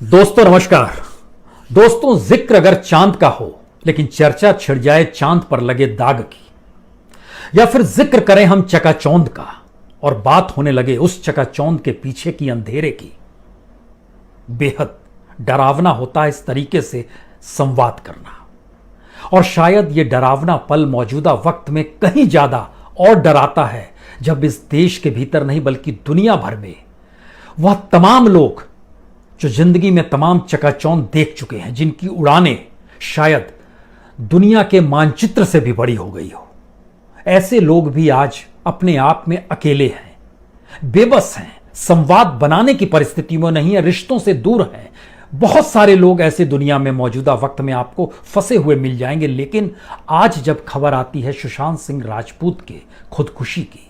दोस्तों नमस्कार। दोस्तों, जिक्र अगर चांद का हो लेकिन चर्चा छिड़ जाए चांद पर लगे दाग की, या फिर जिक्र करें हम चकाचौंध का और बात होने लगे उस चकाचौंध के पीछे की अंधेरे की, बेहद डरावना होता है इस तरीके से संवाद करना। और शायद यह डरावना पल मौजूदा वक्त में कहीं ज्यादा और डराता है जब इस देश के भीतर नहीं बल्कि दुनिया भर में वह तमाम लोग जो जिंदगी में तमाम चकाचौंध देख चुके हैं, जिनकी उड़ानें शायद दुनिया के मानचित्र से भी बड़ी हो गई हो, ऐसे लोग भी आज अपने आप में अकेले हैं, बेबस हैं, संवाद बनाने की परिस्थिति में नहीं है, रिश्तों से दूर हैं। बहुत सारे लोग ऐसे दुनिया में मौजूदा वक्त में आपको फंसे हुए मिल जाएंगे। लेकिन आज जब खबर आती है सुशांत सिंह राजपूत के खुदकुशी की,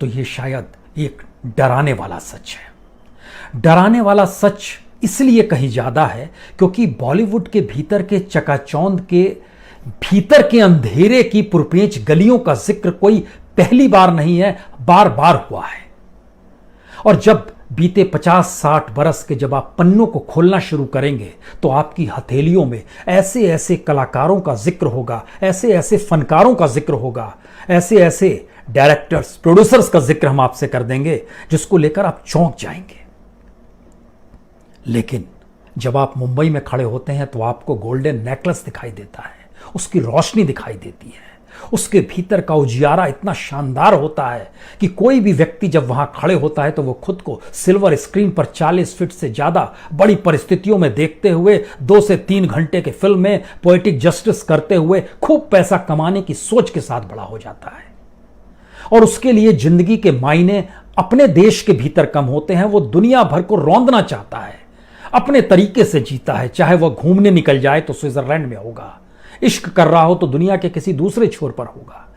तो यह शायद एक डराने वाला सच है। डराने वाला सच इसलिए कहीं ज्यादा है क्योंकि बॉलीवुड के भीतर के चकाचौंध के भीतर के अंधेरे की पुरपेंच गलियों का जिक्र कोई पहली बार नहीं है, बार बार हुआ है। और जब बीते 50-60 बरस के जब आप पन्नों को खोलना शुरू करेंगे तो आपकी हथेलियों में ऐसे ऐसे कलाकारों का जिक्र होगा, ऐसे ऐसे फनकारों का जिक्र होगा, ऐसे ऐसे डायरेक्टर्स, प्रोड्यूसर्स का जिक्र हम आपसे कर देंगे जिसको लेकर आप चौंक जाएंगे। लेकिन जब आप मुंबई में खड़े होते हैं तो आपको गोल्डन नेकलेस दिखाई देता है, उसकी रोशनी दिखाई देती है, उसके भीतर का उजियारा इतना शानदार होता है कि कोई भी व्यक्ति जब वहां खड़े होता है तो वो खुद को सिल्वर स्क्रीन पर 40 फीट से ज्यादा बड़ी परिस्थितियों में देखते हुए 2 से 3 घंटे के फिल्म में पोएटिक जस्टिस करते हुए खूब पैसा कमाने की सोच के साथ बड़ा हो जाता है। और उसके लिए जिंदगी के मायने अपने देश के भीतर कम होते हैं, वो दुनिया भर को रौंदना चाहता है, अपने तरीके से जीता है। चाहे वह घूमने निकल जाए तो स्विट्जरलैंड में होगा, इश्क कर रहा हो तो दुनिया के किसी दूसरे छोर पर होगा।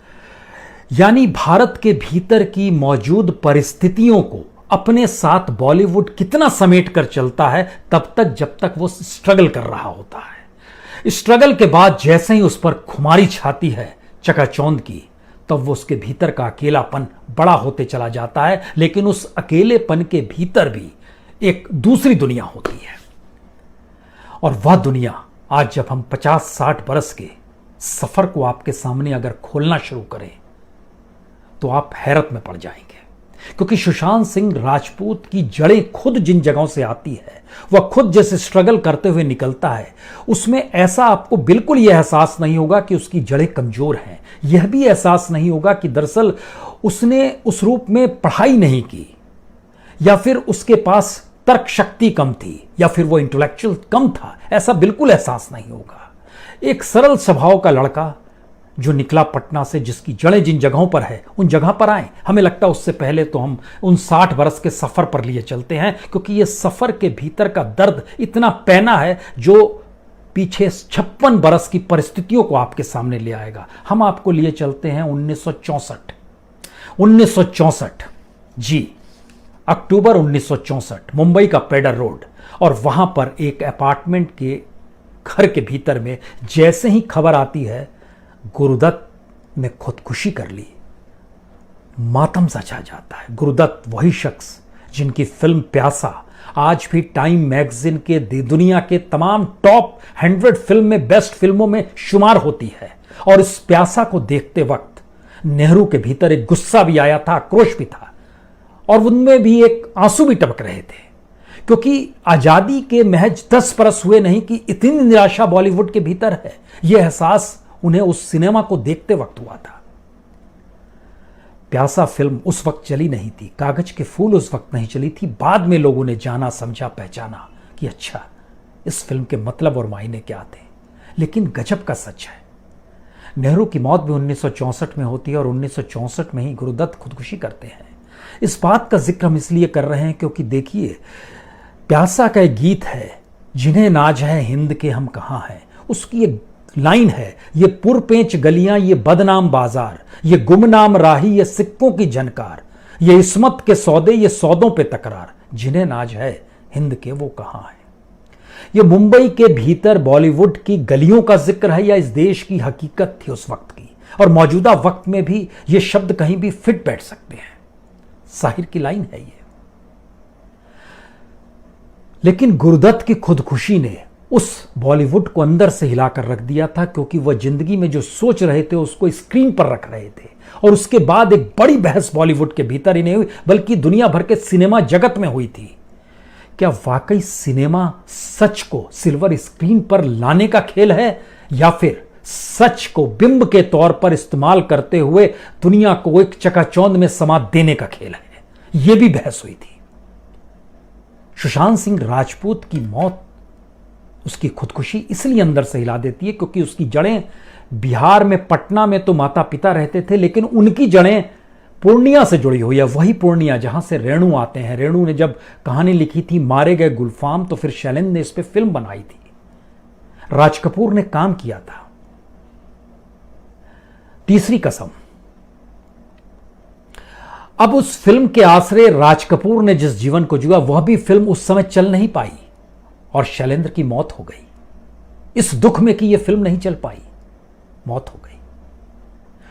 यानी भारत के भीतर की मौजूद परिस्थितियों को अपने साथ बॉलीवुड कितना समेट कर चलता है तब तक जब तक वो स्ट्रगल कर रहा होता है। स्ट्रगल के बाद जैसे ही उस पर खुमारी छाती है चकाचौंध की, तब वो उसके भीतर का अकेलापन बड़ा होते चला जाता है। लेकिन उस अकेलेपन के भीतर भी एक दूसरी दुनिया होती है। और वह दुनिया आज जब हम 50-60 बरस के सफर को आपके सामने अगर खोलना शुरू करें तो आप हैरत में पड़ जाएंगे। क्योंकि सुशांत सिंह राजपूत की जड़ें खुद जिन जगहों से आती है, वह खुद जैसे स्ट्रगल करते हुए निकलता है, उसमें ऐसा आपको बिल्कुल यह एहसास नहीं होगा कि उसकी जड़ें कमजोर हैं। यह भी एहसास नहीं होगा कि दरअसल उसने उस रूप में पढ़ाई नहीं की, या फिर उसके पास तर्क शक्ति कम थी, या फिर वो इंटेलेक्चुअल कम था। ऐसा बिल्कुल एहसास नहीं होगा। एक सरल स्वभाव का लड़का जो निकला पटना से, जिसकी जड़ें जिन जगहों पर है उन जगह पर आए, हमें लगता है उससे पहले तो हम उन 60 बरस के सफर पर लिए चलते हैं, क्योंकि ये सफर के भीतर का दर्द इतना पैना है जो पीछे 56 बरस की परिस्थितियों को आपके सामने ले आएगा। हम आपको लिए चलते हैं 1964 जी, अक्टूबर 1964, मुंबई का पेडर रोड। और वहां पर एक अपार्टमेंट के घर के भीतर में जैसे ही खबर आती है गुरुदत्त ने खुदकुशी कर ली, मातम सा छा जाता है। गुरुदत्त वही शख्स जिनकी फिल्म प्यासा आज भी टाइम मैगजीन के दुनिया के तमाम टॉप 100 फिल्म में बेस्ट फिल्मों में शुमार होती है। और इस प्यासा को देखते वक्त नेहरू के भीतर एक गुस्सा भी आया था, आक्रोश भी था, और उनमें भी एक आंसू भी टपक रहे थे। क्योंकि आजादी के महज 10 बरस हुए नहीं कि इतनी निराशा बॉलीवुड के भीतर है, यह एहसास उन्हें उस सिनेमा को देखते वक्त हुआ था। प्यासा फिल्म उस वक्त चली नहीं थी, कागज के फूल उस वक्त नहीं चली थी। बाद में लोगों ने जाना, समझा, पहचाना कि अच्छा इस फिल्म के मतलब और मायने क्या थे। लेकिन गजब का सच है, नेहरू की मौत भी 1964 में होती है और 1964 में ही गुरुदत्त खुदकुशी करते हैं। इस बात का जिक्र हम इसलिए कर रहे हैं क्योंकि देखिए, प्यासा का एक गीत है, जिन्हें नाज है हिंद के हम कहां हैं। उसकी एक लाइन है, ये पुरपेंच गलियां, ये बदनाम बाजार, ये गुमनाम राही, ये सिक्कों की झनकार, ये इस्मत के सौदे, ये सौदों पे तकरार, जिन्हें नाज है हिंद के वो कहां है। ये मुंबई के भीतर बॉलीवुड की गलियों का जिक्र है या इस देश की हकीकत थी उस वक्त की, और मौजूदा वक्त में भी ये शब्द कहीं भी फिट बैठ सकते हैं। साहिर की लाइन है ये। लेकिन गुरुदत्त की खुदकुशी ने उस बॉलीवुड को अंदर से हिलाकर रख दिया था, क्योंकि वह जिंदगी में जो सोच रहे थे उसको स्क्रीन पर रख रहे थे। और उसके बाद एक बड़ी बहस बॉलीवुड के भीतर ही नहीं हुई बल्कि दुनिया भर के सिनेमा जगत में हुई थी। क्या वाकई सिनेमा सच को सिल्वर स्क्रीन पर लाने का खेल है, या फिर सच को बिंब के तौर पर इस्तेमाल करते हुए दुनिया को एक चकाचौंध में समा देने का खेल है? यह भी बहस हुई थी। सुशांत सिंह राजपूत की मौत, उसकी खुदकुशी इसलिए अंदर से हिला देती है क्योंकि उसकी जड़ें बिहार में, पटना में तो माता पिता रहते थे, लेकिन उनकी जड़ें पूर्णिया से जुड़ी हुई है। वही पूर्णिया जहां से रेणु आते हैं। रेणु ने जब कहानी लिखी थी मारे गए गुलफाम, तो फिर शैलेंद्र ने इस पे फिल्म बनाई थी, राज कपूर ने काम किया था। तीसरी कसम, अब उस फिल्म के आश्रय राज कपूर ने जिस जीवन को जिया वह भी फिल्म उस समय चल नहीं पाई और शैलेंद्र की मौत हो गई। इस दुख में कि यह फिल्म नहीं चल पाई, मौत हो गई।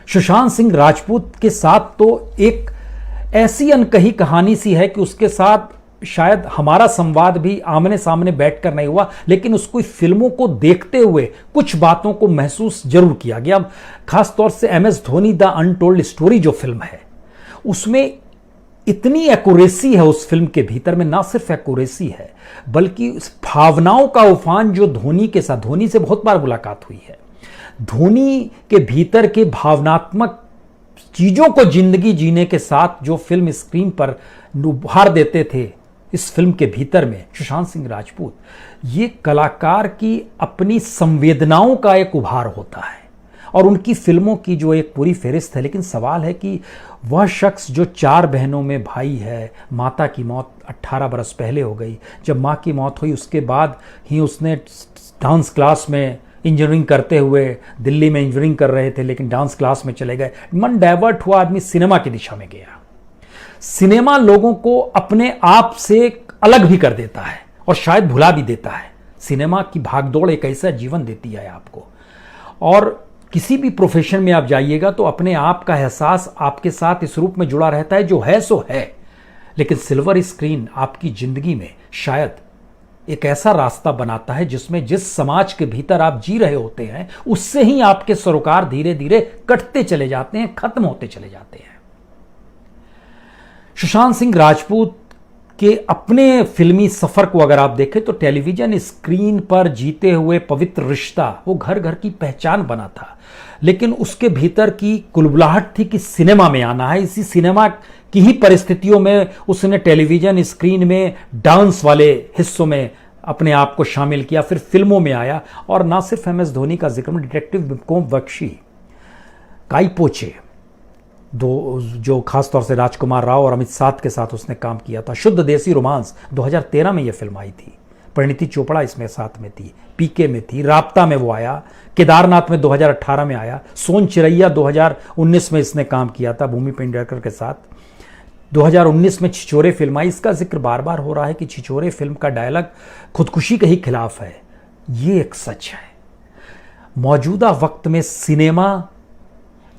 सुशांत सिंह राजपूत के साथ तो एक ऐसी अनकही कहानी सी है कि उसके साथ शायद हमारा संवाद भी आमने सामने बैठकर नहीं हुआ, लेकिन उसको फिल्मों को देखते हुए कुछ बातों को महसूस जरूर किया गया। खासतौर से MS Dhoni the untold story जो फिल्म है, उसमें इतनी एक्यूरेसी है उस फिल्म के भीतर में। ना सिर्फ एक्यूरेसी है बल्कि उस भावनाओं का उफान जो धोनी के साथ, धोनी से बहुत बार मुलाकात हुई है, धोनी के भीतर के भावनात्मक चीजों को जिंदगी जीने के साथ जो फिल्म स्क्रीन पर उभार देते थे इस फिल्म के भीतर में सुशांत सिंह राजपूत, ये कलाकार की अपनी संवेदनाओं का एक उभार होता है और उनकी फिल्मों की जो एक पूरी फेरिस्त है। लेकिन सवाल है कि वह शख्स जो 4 बहनों में भाई है, माता की मौत 18 बरस पहले हो गई। जब माँ की मौत हुई उसके बाद ही उसने डांस क्लास में इंजीनियरिंग करते हुए, दिल्ली में इंजीनियरिंग कर रहे थे लेकिन डांस क्लास में चले गए, मन डाइवर्ट हुआ, आदमी सिनेमा की दिशा में गया। सिनेमा लोगों को अपने आप से अलग भी कर देता है और शायद भुला भी देता है। सिनेमा की भागदौड़ एक ऐसा जीवन देती है आपको, और किसी भी प्रोफेशन में आप जाइएगा तो अपने आप का एहसास आपके साथ इस रूप में जुड़ा रहता है, जो है सो है। लेकिन सिल्वर स्क्रीन आपकी जिंदगी में शायद एक ऐसा रास्ता बनाता है जिसमें जिस समाज के भीतर आप जी रहे होते हैं उससे ही आपके सरोकार धीरे धीरे कटते चले जाते हैं, खत्म होते चले जाते हैं। सुशांत सिंह राजपूत के अपने फिल्मी सफर को अगर आप देखें तो टेलीविजन स्क्रीन पर जीते हुए पवित्र रिश्ता वो घर घर की पहचान बना था, लेकिन उसके भीतर की कुलबुलाहट थी कि सिनेमा में आना है। इसी सिनेमा की ही परिस्थितियों में उसने टेलीविजन स्क्रीन में डांस वाले हिस्सों में अपने आप को शामिल किया, फिर फिल्मों में आया। और ना सिर्फ MS धोनी का जिक्र, डिटेक्टिव बिम्कोम बख्शी, काई पोचे, दो जो खासतौर से राजकुमार राव और अमित साध के साथ उसने काम किया था। शुद्ध देसी रोमांस 2013 में यह फिल्म आई थी, परिणीति चोपड़ा इसमें साथ में थी, PK में थी, राब्ता में वो आया, केदारनाथ में 2018 में आया, सोन चिरैया 2019 में इसने काम किया था भूमि पेडनेकर के साथ। 2019 में छिछोरे फिल्म आई। इसका जिक्र बार बार हो रहा है कि छिछोरे फिल्म का डायलॉग खुदकुशी के ही खिलाफ है। ये एक सच है। मौजूदा वक्त में सिनेमा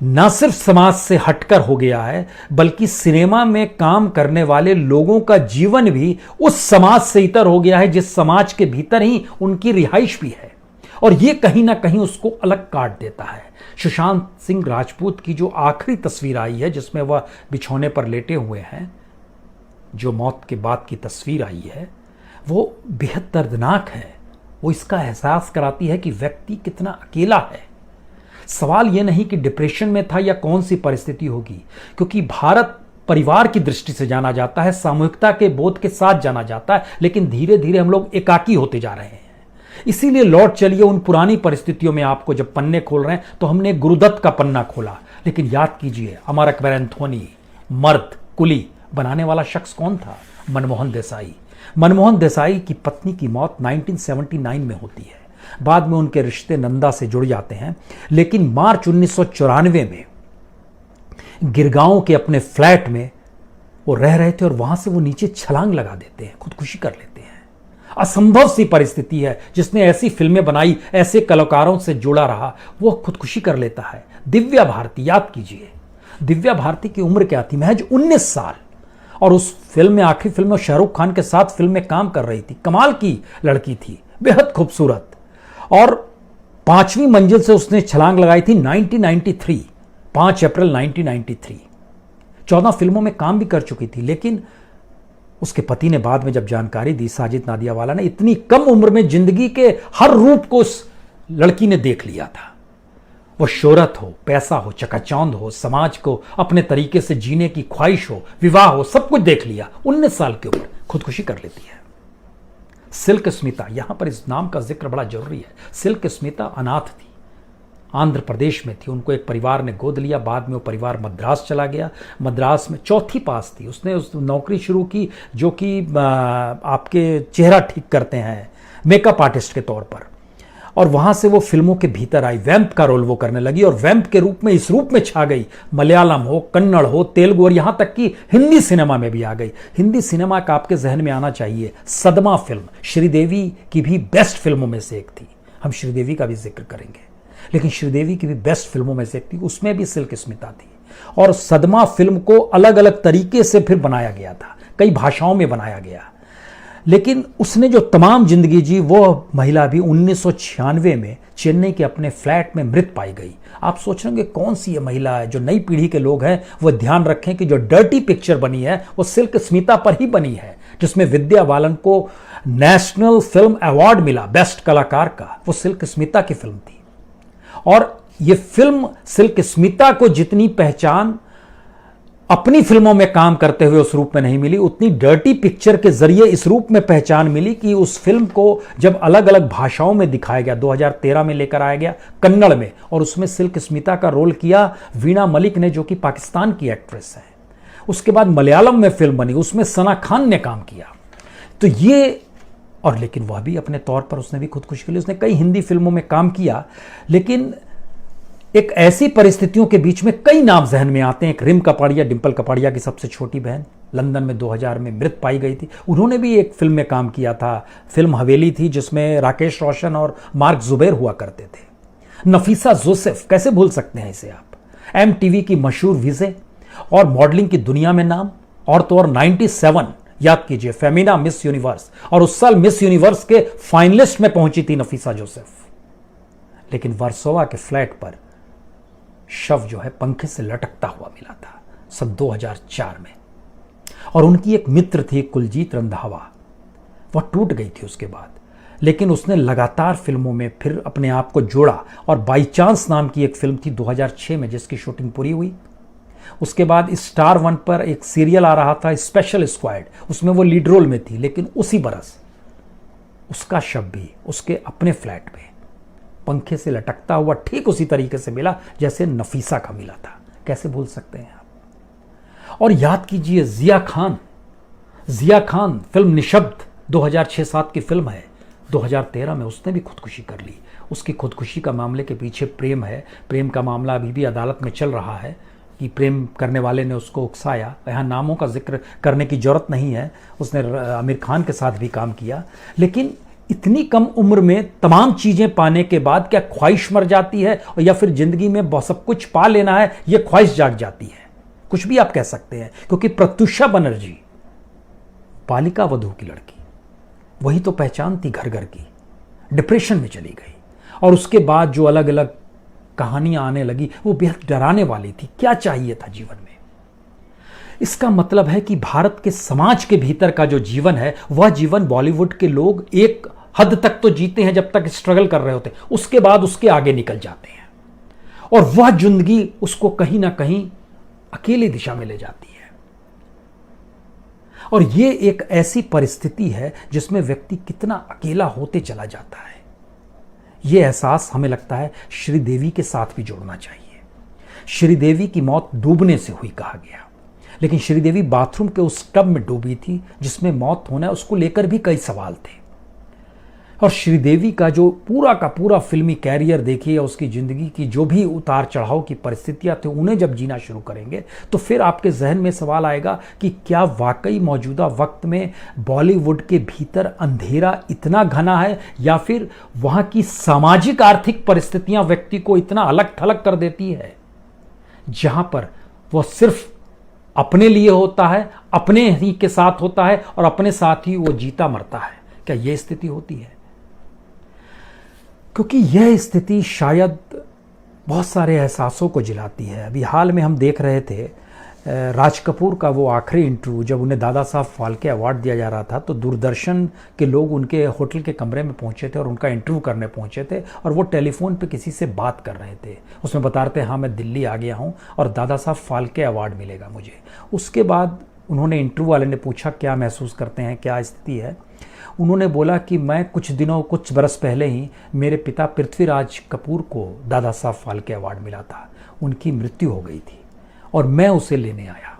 न सिर्फ समाज से हटकर हो गया है बल्कि सिनेमा में काम करने वाले लोगों का जीवन भी उस समाज से इतर हो गया है जिस समाज के भीतर ही उनकी रिहाइश भी है, और यह कहीं ना कहीं उसको अलग काट देता है। सुशांत सिंह राजपूत की जो आखिरी तस्वीर आई है जिसमें वह बिछौने पर लेटे हुए हैं, जो मौत के बाद की तस्वीर आई है, वो बेहद दर्दनाक है। वो इसका एहसास कराती है कि व्यक्ति कितना अकेला है। सवाल यह नहीं कि डिप्रेशन में था या कौन सी परिस्थिति होगी, क्योंकि भारत परिवार की दृष्टि से जाना जाता है, सामूहिकता के बोध के साथ जाना जाता है, लेकिन धीरे धीरे हम लोग एकाकी होते जा रहे हैं। इसीलिए लौट चलिए उन पुरानी परिस्थितियों में। आपको जब पन्ने खोल रहे हैं तो हमने गुरुदत्त का पन्ना खोला, लेकिन याद कीजिए अमर अकबर एंथोनी, मर्द, कुली बनाने वाला शख्स कौन था? मनमोहन देसाई। मनमोहन देसाई की पत्नी की मौत 1979 में होती है। बाद में उनके रिश्ते नंदा से जुड़ जाते हैं, लेकिन मार्च 1994 में गिरगांव के अपने फ्लैट में वो रह रहे थे और वहां से वो नीचे छलांग लगा देते हैं, खुदकुशी कर लेते हैं। असंभव सी परिस्थिति है। जिसने ऐसी फिल्में बनाई, ऐसे कलाकारों से जुड़ा रहा, वो खुदकुशी कर लेता है। दिव्या भारती, याद कीजिए दिव्या भारती की उम्र क्या थी? महज 19 साल। और उस फिल्म में, आखिरी फिल्म में शाहरुख खान के साथ फिल्म में काम कर रही थी। कमाल की लड़की थी, बेहद खूबसूरत। और 5वीं मंजिल से उसने छलांग लगाई थी 1993, 5 अप्रैल 1993। 14 फिल्मों में काम भी कर चुकी थी। लेकिन उसके पति ने बाद में जब जानकारी दी, साजिद नादियावाला ने, इतनी कम उम्र में जिंदगी के हर रूप को उस लड़की ने देख लिया था। वो शोहरत हो, पैसा हो, चकाचौंध हो, समाज को अपने तरीके से जीने की ख्वाहिश हो, विवाह हो, सब कुछ देख लिया। 19 साल की उम्र खुदकुशी कर लेती है। सिल्क स्मिता, यहां पर इस नाम का जिक्र बड़ा जरूरी है। सिल्क स्मिता अनाथ थी, आंध्र प्रदेश में थी। उनको एक परिवार ने गोद लिया। बाद में वो परिवार मद्रास चला गया। मद्रास में चौथी पास थी, उसने उस नौकरी शुरू की जो कि आपके चेहरा ठीक करते हैं, मेकअप आर्टिस्ट के तौर पर। और वहां से वो फिल्मों के भीतर आई, वैम्प का रोल वो करने लगी और वैम्प के रूप में इस रूप में छा गई। मलयालम हो, कन्नड़ हो, तेलुगु और यहां तक कि हिंदी सिनेमा में भी आ गई। हिंदी सिनेमा का आपके जहन में आना चाहिए सदमा फिल्म, श्रीदेवी की भी बेस्ट फिल्मों में से एक थी। हम श्रीदेवी का भी जिक्र करेंगे, लेकिन श्रीदेवी की भी बेस्ट फिल्मों में से एक थी, उसमें भी सिल्क स्मिता थी। और सदमा फिल्म को अलग अलग तरीके से फिर बनाया गया था, कई भाषाओं में बनाया गया। लेकिन उसने जो तमाम जिंदगी जी, वो महिला भी 1996 में चेन्नई के अपने फ्लैट में मृत पाई गई। आप सोच रहे होंगे कौन सी ये महिला है। जो नई पीढ़ी के लोग हैं वो ध्यान रखें कि जो डर्टी पिक्चर बनी है वो सिल्क स्मिता पर ही बनी है, जिसमें विद्या बालन को नेशनल फिल्म अवार्ड मिला बेस्ट कलाकार का। वो सिल्क स्मिता की फिल्म थी। और ये फिल्म सिल्क स्मिता को जितनी पहचान अपनी फिल्मों में काम करते हुए उस रूप में नहीं मिली, उतनी डर्टी पिक्चर के जरिए इस रूप में पहचान मिली कि उस फिल्म को जब अलग अलग भाषाओं में दिखाया गया, 2013 में लेकर आया गया कन्नड़ में, और उसमें सिल्क स्मिता का रोल किया वीणा मलिक ने, जो कि पाकिस्तान की एक्ट्रेस है। उसके बाद मलयालम में फिल्म बनी, उसमें सना खान ने काम किया। तो ये, और लेकिन वह भी अपने तौर पर उसने भी खुदकुशी के लिए, उसने कई हिंदी फिल्मों में काम किया। लेकिन एक ऐसी परिस्थितियों के बीच में कई नाम जहन में आते हैं। एक रिम कपाड़िया, डिंपल कपाड़िया की सबसे छोटी बहन, लंदन में 2000 में मृत पाई गई थी। उन्होंने भी एक फिल्म में काम किया था, फिल्म हवेली थी, जिसमें राकेश रोशन और मार्क जुबैर हुआ करते थे। नफीसा जोसेफ, कैसे भूल सकते हैं इसे आप। MTV की मशहूर विजे और मॉडलिंग की दुनिया में नाम, और तो और 97 याद कीजिए, फेमिना मिस यूनिवर्स, और उस साल मिस यूनिवर्स के फाइनलिस्ट में पहुंची थी नफीसा जोसेफ। लेकिन वर्सोवा के फ्लैट पर शव जो है पंखे से लटकता हुआ मिला था सन 2004 में। और उनकी एक मित्र थी कुलजीत रंधावा, वह टूट गई थी उसके बाद। लेकिन उसने लगातार फिल्मों में फिर अपने आप को जोड़ा, और बाई चांस नाम की एक फिल्म थी 2006 में जिसकी शूटिंग पूरी हुई। उसके बाद स्टार 1 पर एक सीरियल आ रहा था स्पेशल स्क्वाड, उसमें वो लीड रोल में थी। लेकिन उसी बरस उसका शव भी उसके अपने फ्लैट में पंखे से लटकता हुआ ठीक उसी तरीके से मिला जैसे नफीसा का मिला था। कैसे भूल सकते हैं आप। और याद कीजिए जिया खान फिल्म निशब्द 2006-07 की फिल्म है, 2013 में उसने भी खुदकुशी कर ली। उसकी खुदकुशी का मामले के पीछे प्रेम है। प्रेम का मामला अभी भी अदालत में चल रहा है कि प्रेम करने वाले ने उसको उकसाया। यहाँ नामों का जिक्र करने की जरूरत नहीं है, उसने आमिर खान के साथ भी काम किया। लेकिन इतनी कम उम्र में तमाम चीजें पाने के बाद क्या ख्वाहिश मर जाती है, और या फिर जिंदगी में सब कुछ पा लेना है, यह ख्वाहिश जाग जाती है? कुछ भी आप कह सकते हैं, क्योंकि प्रत्युषा बनर्जी बालिका वधू की लड़की, वही तो पहचान थी घर घर की, डिप्रेशन में चली गई। और उसके बाद जो अलग अलग कहानियां आने लगी वो बेहद डराने वाली थी। क्या चाहिए था जीवन में? इसका मतलब है कि भारत के समाज के भीतर का जो जीवन है वह जीवन बॉलीवुड के लोग एक हद तक तो जीते हैं जब तक स्ट्रगल कर रहे होते हैं, उसके बाद उसके आगे निकल जाते हैं, और वह जिंदगी उसको कहीं ना कहीं अकेली दिशा में ले जाती है। और यह एक ऐसी परिस्थिति है जिसमें व्यक्ति कितना अकेला होते चला जाता है। यह एहसास हमें लगता है श्रीदेवी के साथ भी जोड़ना चाहिए। श्रीदेवी की मौत डूबने से हुई कहा गया, लेकिन श्रीदेवी बाथरूम के उस टब में डूबी थी जिसमें मौत होना है, उसको लेकर भी कई सवाल थे। और श्रीदेवी का जो पूरा का पूरा फिल्मी कैरियर देखिए, उसकी जिंदगी की जो भी उतार चढ़ाव की परिस्थितियां थी, उन्हें जब जीना शुरू करेंगे तो फिर आपके जहन में सवाल आएगा कि क्या वाकई मौजूदा वक्त में बॉलीवुड के भीतर अंधेरा इतना घना है, या फिर वहां की सामाजिक आर्थिक परिस्थितियां व्यक्ति को इतना अलग थलग कर देती है, जहां पर वह सिर्फ अपने लिए होता है, अपने ही के साथ होता है और अपने साथ ही वो जीता मरता है। क्या यह स्थिति होती है? क्योंकि यह स्थिति शायद बहुत सारे एहसासों को जिलाती है। अभी हाल में हम देख रहे थे राज कपूर का वो आखिरी इंटरव्यू, जब उन्हें दादा साहब फाल्के अवार्ड दिया जा रहा था तो दूरदर्शन के लोग उनके होटल के कमरे में पहुंचे थे और उनका इंटरव्यू करने पहुंचे थे और वो टेलीफोन पे किसी से बात कर रहे थे। उसमें बता रहे थे हाँ मैं दिल्ली आ गया हूँ और दादा साहब फाल्के अवार्ड मिलेगा मुझे। उसके बाद उन्होंने इंटरव्यू वाले ने पूछा क्या महसूस करते हैं, क्या स्थिति है। उन्होंने बोला कि मैं कुछ बरस पहले ही मेरे पिता पृथ्वीराज कपूर को दादा साहब फाल्के अवार्ड मिला था, उनकी मृत्यु हो गई थी और मैं उसे लेने आया।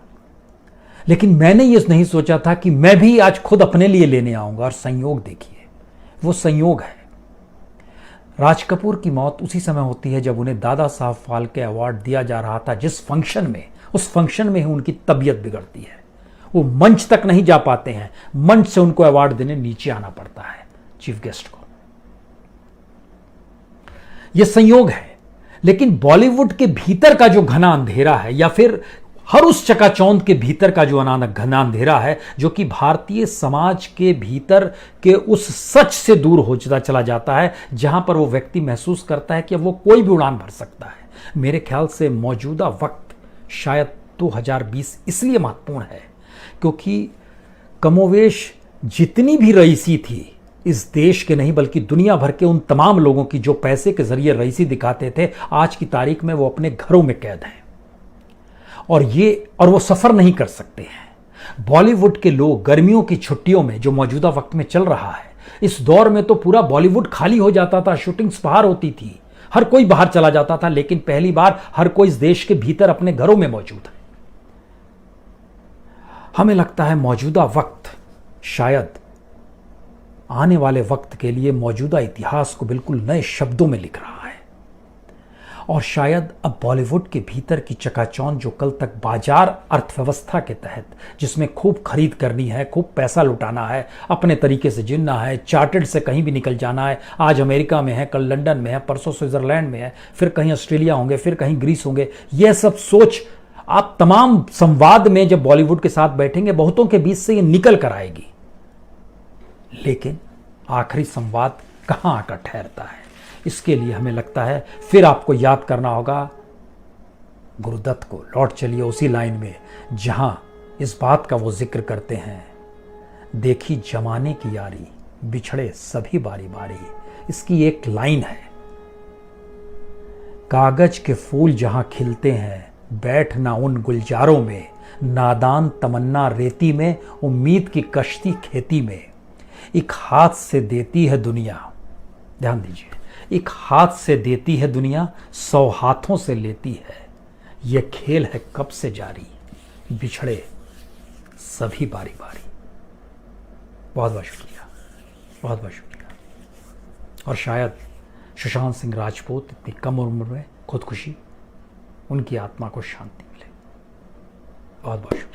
लेकिन मैंने ये नहीं सोचा था कि मैं भी आज खुद अपने लिए लेने आऊंगा। और संयोग देखिए, वो संयोग है। राज कपूर की मौत उसी समय होती है जब उन्हें दादा साहब फाल्के अवार्ड दिया जा रहा था, जिस फंक्शन में, उस फंक्शन में ही उनकी तबीयत बिगड़ती है। वो मंच तक नहीं जा पाते हैं, मंच से उनको अवार्ड देने नीचे आना पड़ता है चीफ गेस्ट को। यह संयोग है। लेकिन बॉलीवुड के भीतर का जो घना अंधेरा है, या फिर हर उस चकाचौंध के भीतर का जो घना अंधेरा है, जो कि भारतीय समाज के भीतर के उस सच से दूर होता चला जाता है जहां पर वो व्यक्ति महसूस करता है कि वो कोई भी उड़ान भर सकता है। मेरे ख्याल से मौजूदा वक्त शायद 2020 इसलिए महत्वपूर्ण है क्योंकि कमोवेश जितनी भी रईसी थी इस देश के नहीं बल्कि दुनिया भर के उन तमाम लोगों की जो पैसे के जरिए रईसी दिखाते थे, आज की तारीख में वो अपने घरों में कैद हैं और वो सफर नहीं कर सकते हैं। बॉलीवुड के लोग गर्मियों की छुट्टियों में, जो मौजूदा वक्त में चल रहा है, इस दौर में तो पूरा बॉलीवुड खाली हो जाता था, शूटिंग्स बाहर होती थी, हर कोई बाहर चला जाता था। लेकिन पहली बार हर कोई इस देश के भीतर अपने घरों में मौजूद है। हमें लगता है मौजूदा वक्त शायद आने वाले वक्त के लिए मौजूदा इतिहास को बिल्कुल नए शब्दों में लिख रहा है। और शायद अब बॉलीवुड के भीतर की चकाचौंध, जो कल तक बाजार अर्थव्यवस्था के तहत, जिसमें खूब खरीद करनी है, खूब पैसा लुटाना है, अपने तरीके से जीना है, चार्टर्ड से कहीं भी निकल जाना है, आज अमेरिका में है, कल लंदन में है, परसों स्विट्जरलैंड में है, फिर कहीं ऑस्ट्रेलिया होंगे, फिर कहीं ग्रीस होंगे, यह सब सोच आप तमाम संवाद में जब बॉलीवुड के साथ बैठेंगे, बहुतों के बीच से ये निकल कर आएगी। लेकिन आखिरी संवाद कहां आकर ठहरता है, इसके लिए हमें लगता है फिर आपको याद करना होगा गुरुदत्त को। लौट चलिए उसी लाइन में जहां इस बात का वो जिक्र करते हैं, देखी जमाने की यारी बिछड़े सभी बारी बारी। इसकी एक लाइन है, कागज के फूल जहां खिलते हैं, बैठना उन गुलजारों में, नादान तमन्ना रेती में, उम्मीद की कश्ती खेती में। एक हाथ से देती है दुनिया, ध्यान दीजिए, एक हाथ से देती है दुनिया, 100 हाथों से लेती है। यह खेल है कब से जारी, बिछड़े सभी बारी बारी। बहुत बहुत शुक्रिया, बहुत बहुत शुक्रिया। और शायद सुशांत सिंह राजपूत इतनी कम उम्र में खुदकुशी, उनकी आत्मा को शांति मिले। बहुत बहुत शुक्रिया।